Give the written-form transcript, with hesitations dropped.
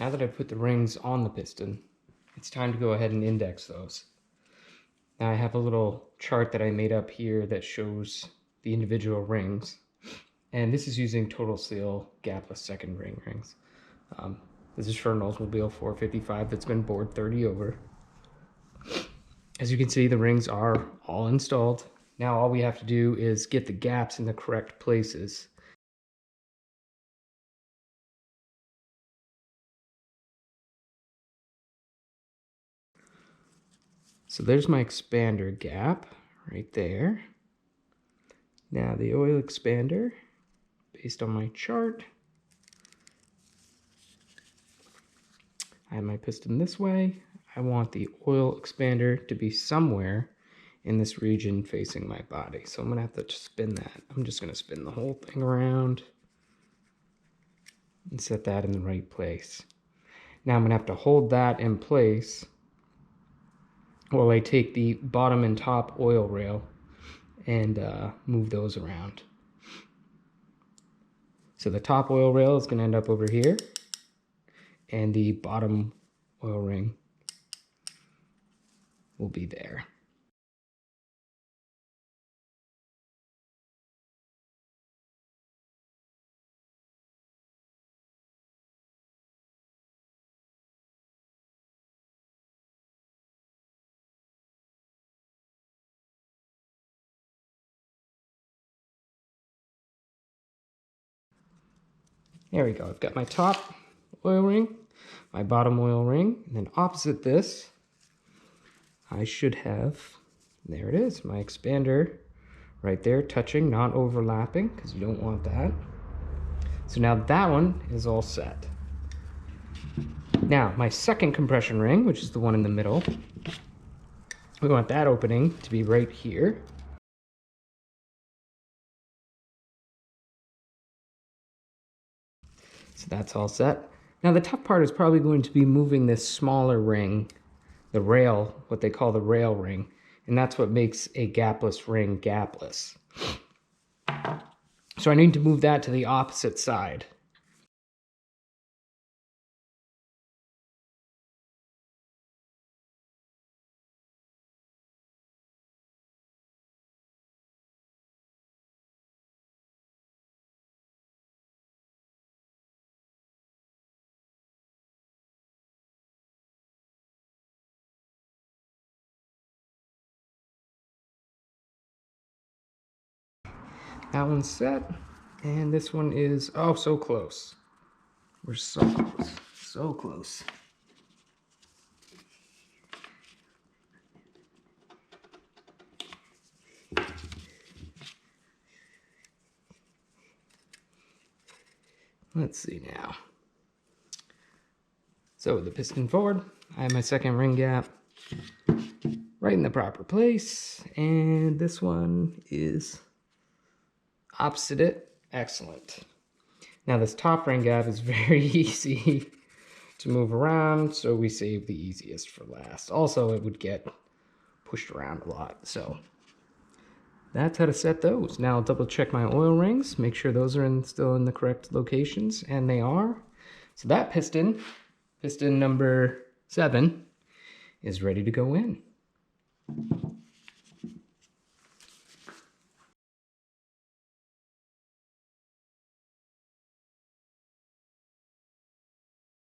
now that I've put the rings on the piston, it's time to go ahead and index those. Now I have a little chart that I made up here that shows the individual rings. And this is using Total Seal Gapless second ring rings. This is for an Oldsmobile 455 that's been bored 30 over. As you can see, the rings are all installed. Now all we have to do is get the gaps in the correct places. So there's my expander gap right there. Now the oil expander, based on my chart, I have my piston this way. I want the oil expander to be somewhere in this region facing my body. So I'm gonna have to spin that. I'm just gonna spin the whole thing around and set that in the right place. Now I'm gonna have to hold that in place while I take the bottom and top oil rail and move those around. So the top oil rail is gonna end up over here, and the bottom oil ring will be there. There we go. I've got my top oil ring, my bottom oil ring, and then opposite this, I should have, there it is, my expander right there, touching, not overlapping, because you don't want that. So now that one is all set. Now, my second compression ring, which is the one in the middle, we want that opening to be right here. So that's all set. Now the tough part is probably going to be moving this smaller ring, the rail, what they call the rail ring, and that's what makes a gapless ring gapless. So I need to move that to the opposite side. That one's set, and this one is, oh, so close. We're so close, so close. Let's see now. So the piston forward, I have my second ring gap right in the proper place, and this one is opposite it. Excellent. Now this top ring gap is very easy to move around, so we save the easiest for last. Also, it would get pushed around a lot, so that's how to set those. Now I'll double check my oil rings, make sure those are still in the correct locations, and they are. So that piston number 7, is ready to go in.